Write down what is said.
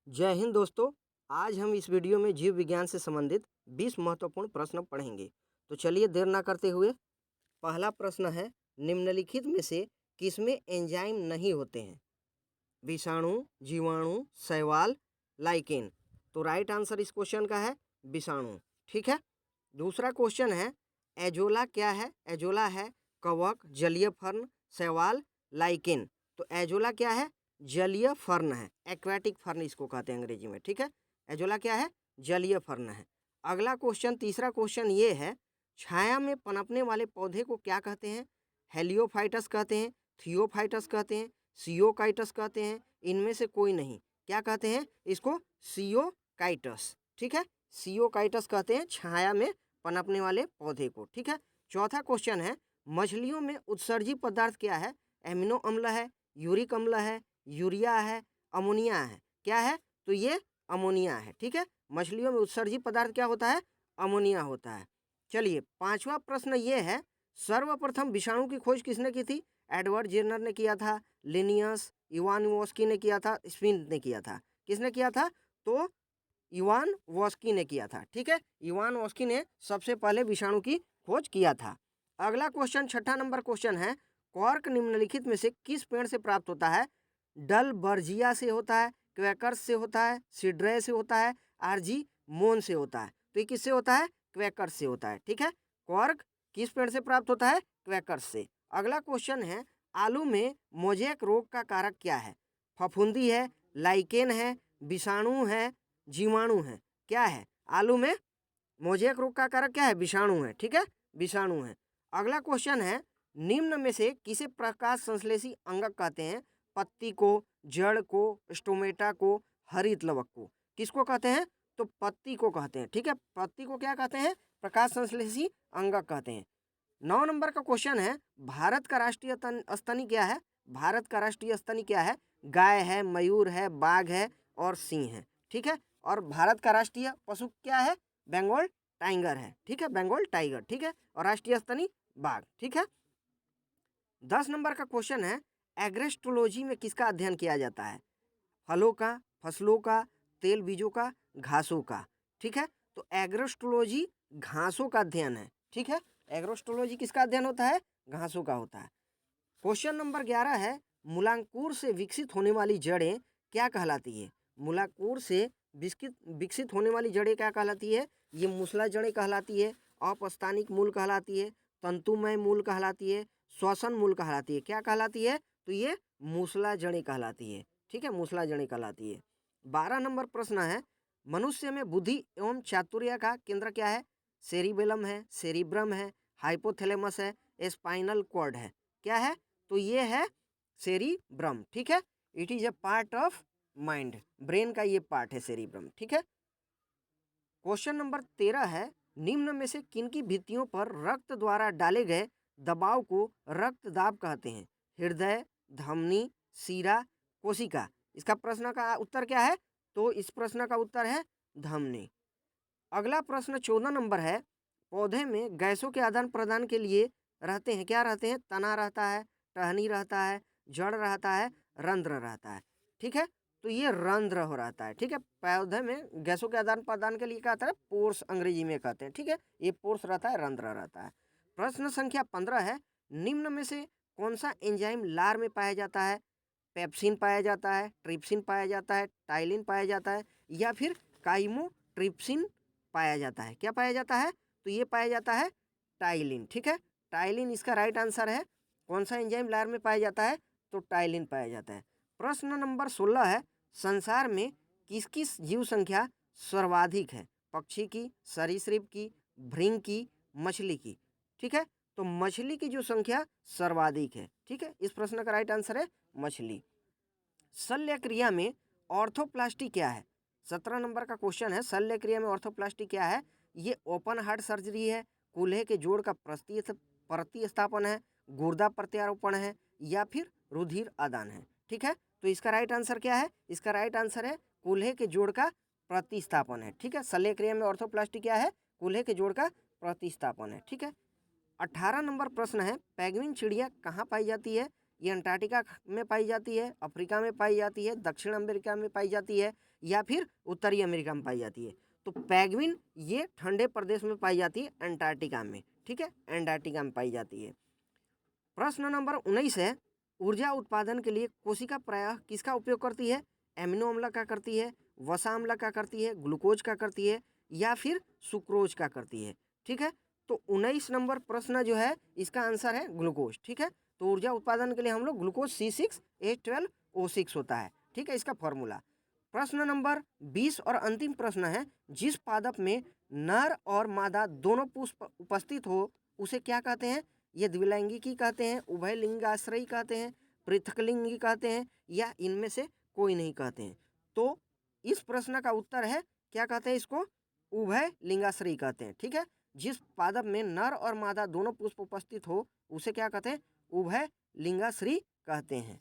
जय हिंद दोस्तों। आज हम इस वीडियो में जीव विज्ञान से संबंधित 20 महत्वपूर्ण प्रश्न पढ़ेंगे। तो चलिए देर ना करते हुए पहला प्रश्न है, निम्नलिखित में से किसमें एंजाइम नहीं होते हैं? विषाणु, जीवाणु, शैवाल, लाइकेन। तो राइट आंसर इस क्वेश्चन का है विषाणु। ठीक है। दूसरा क्वेश्चन है, एजोला क्या है? एजोला है कवक, जलीय फर्न, शैवाल, लाइकेन। तो एजोला क्या है? जलीय फर्न है, एक्वेटिक फर्न इसको कहते हैं अंग्रेजी में। ठीक है, एजोला क्या है? जलीय फर्न है। अगला क्वेश्चन, तीसरा क्वेश्चन ये है, छाया में पनपने वाले पौधे को क्या कहते हैं? हेलियोफाइटस कहते हैं, थियोफाइटस कहते हैं, सियोकाइटस कहते हैं, इनमें से कोई नहीं। क्या कहते हैं इसको? सियोकाइटस। ठीक है, सियोकाइटस कहते हैं छाया में पनपने वाले पौधे को। ठीक है। चौथा क्वेश्चन है, मछलियों में उत्सर्जी पदार्थ क्या है? एमिनो अम्ल है, यूरिक अम्ल है, यूरिया है, अमोनिया है। क्या है? तो ये अमोनिया है। ठीक है, मछलियों में उत्सर्जी पदार्थ क्या होता है? अमोनिया होता है। चलिए, पांचवा प्रश्न ये है, सर्वप्रथम विषाणु की खोज किसने की थी? एडवर्ड जेनर ने किया था, लिनियस, इवान वॉस्की ने किया था, स्मिथ ने किया था। किसने किया था? तो इवान वॉस्की ने किया था। ठीक है, इवान वॉस्की ने सबसे पहले विषाणु की खोज किया था। अगला क्वेश्चन, छठा नंबर क्वेश्चन है, कॉर्क निम्नलिखित में से किस पेड़ से प्राप्त होता है? डलबर्जिया से होता है, क्वेकर्स से होता है, सीड्रे से होता है, आरजी मोन से होता है। तो ये किससे होता है? क्वेकर्स से होता है। ठीक है, कॉर्क किस पेड़ से प्राप्त होता है? क्वेकर्स से। अगला क्वेश्चन है, आलू में मोजेक रोग का कारक क्या है? फफूंदी है, लाइकेन है, विषाणु है, जीवाणु है। क्या है? आलू में मोजेक रोग का कारक क्या है? विषाणु है। ठीक है, विषाणु है। अगला क्वेश्चन है, निम्न में से किसे प्रकाश संश्लेषी अंगक कहते हैं? पत्ती को, जड़ को, स्टोमेटा को, हरित लवक को। किसको कहते हैं? तो पत्ती को कहते हैं। ठीक है, पत्ती को क्या कहते हैं? प्रकाश संश्लेषी अंगक कहते हैं। 9 नंबर का क्वेश्चन है, भारत का राष्ट्रीय स्तनी क्या है? भारत का राष्ट्रीय स्तनी क्या है? गाय है, मयूर है, बाघ है और सिंह है। ठीक है, और भारत का राष्ट्रीय पशु क्या है? बंगाल टाइगर है। ठीक है, बंगाल टाइगर। ठीक है, और राष्ट्रीय स्तनी बाघ। ठीक है। 10 नंबर का क्वेश्चन है, एग्रेस्टोलॉजी में किसका अध्ययन किया जाता है? फलों का, फसलों का, तेल बीजों का, घासों का। ठीक है, तो एग्रोस्टोलॉजी घासों का अध्ययन है। ठीक है, एग्रोस्टोलॉजी किसका अध्ययन होता है? घासों का होता है। क्वेश्चन नंबर 11 है, मूलांकुर से विकसित होने वाली जड़ें क्या कहलाती है? मूलांकुर से विकसित विकसित होने वाली जड़ें क्या कहलाती है? ये मूसला जड़ें कहलाती है, अपस्थानिक मूल कहलाती है, तंतुमय मूल कहलाती है, श्वसन मूल कहलाती है। क्या कहलाती है? तो ये मूसला जड़ें कहलाती है। ठीक है, मूसला जड़ें कहलाती है। 12 नंबर प्रश्न है, मनुष्य में बुद्धि एवं चातुर्य का केंद्र क्या है? सेरिबेलम है, सेरिब्रम है, हाइपोथैलेमस है, स्पाइनल कॉर्ड है। क्या है? तो ये है सेरिब्रम। ठीक है, it is a part of mind, brain का ये पार्ट है सेरिब्रम। ठीक है। क्वेश्चन नंबर 13 है, निम्न में से किनकी भित्तियों पर रक्त द्वारा डाले गए दबाव को रक्तदाब कहते हैं? हृदय, धमनी, सीरा, कोशिका। इसका प्रश्न का उत्तर क्या है? तो इस प्रश्न का उत्तर है धमनी। अगला प्रश्न 14 नंबर है, पौधे में गैसों के आदान प्रदान के लिए रहते हैं, क्या रहते हैं? तना रहता है, टहनी रहता है, जड़ रहता है, रंध्र रहता है। ठीक है, तो ये रंध्र हो रहता है। ठीक है, पौधे में गैसों के आदान प्रदान के लिए क्या आता है? पोर्स अंग्रेजी में कहते हैं। ठीक है, ये पोर्स रहता है, रंध्र रहता है। प्रश्न संख्या 15 है, निम्न में से कौन सा एंजाइम लार में पाया जाता है? पेप्सिन पाया जाता है, ट्रिप्सिन पाया जाता है, टाइलिन पाया जाता है, या फिर काइमोट्रिप्सिन पाया जाता है। क्या पाया जाता है? तो ये पाया जाता है टाइलिन। ठीक है, टाइलिन इसका राइट आंसर है। कौन सा एंजाइम लार में पाया जाता है? तो टाइलिन पाया जाता है। प्रश्न नंबर 16 है, संसार में किस किस जीव संख्या सर्वाधिक है? पक्षी की, सरीसृप की, भृंग की, मछली की। ठीक है, तो मछली की जो संख्या सर्वाधिक है। ठीक है, इस प्रश्न का राइट आंसर है मछली। शल्य क्रिया में ऑर्थोप्लास्टी क्या है? 17 नंबर का क्वेश्चन है, शल्य क्रिया में ऑर्थोप्लास्टी क्या है? ये ओपन हार्ट सर्जरी है, कूल्हे के जोड़ का प्रतिस्थापन है, गुर्दा प्रत्यारोपण है, या फिर रुधिर आदान है। ठीक है, तो इसका राइट आंसर क्या है? इसका राइट आंसर है कूल्हे के जोड़ का प्रतिस्थापन है। ठीक है, शल्य क्रिया में ऑर्थोप्लास्टी क्या है? कूल्हे के जोड़ का प्रतिस्थापन है। ठीक है। 18 नंबर प्रश्न है, पेंगुइन चिड़िया कहाँ पाई जाती है? ये अंटार्कटिका में पाई जाती है, अफ्रीका में पाई जाती है, दक्षिण अमेरिका में पाई जाती है या फिर उत्तरी अमेरिका में पाई जाती है। तो पेंगुइन ये ठंडे प्रदेश में पाई जाती है, अंटार्कटिका में। ठीक है, अंटार्कटिका में पाई जाती है। प्रश्न नंबर 19 है, ऊर्जा उत्पादन के लिए कोशिका प्रायः किसका उपयोग करती है? एमिनो अम्ल का करती है, वसा अम्ल का करती है, ग्लूकोज का करती है या फिर सुक्रोज का करती है। ठीक है, तो 19 नंबर प्रश्न जो है इसका आंसर है ग्लूकोज। ठीक है, तो ऊर्जा उत्पादन के लिए हम लोग ग्लूकोज C6H12O6 होता है। ठीक है, इसका फॉर्मूला। प्रश्न नंबर 20 और अंतिम प्रश्न है, जिस पादप में नर और मादा दोनों पुष्प उपस्थित हो उसे क्या कहते हैं? ये द्विलिंगी कहते हैं, उभयलिंगाश्रयी कहते हैं, पृथकलिंगी कहते हैं या इनमें से कोई नहीं कहते हैं। तो इस प्रश्न का उत्तर है, क्या कहते हैं इसको? उभयलिंगाश्रयी कहते हैं। ठीक है, जिस पादप में नर और मादा दोनों पुष्प उपस्थित हो उसे क्या कहते हैं? उभयलिंगाश्रयी कहते हैं।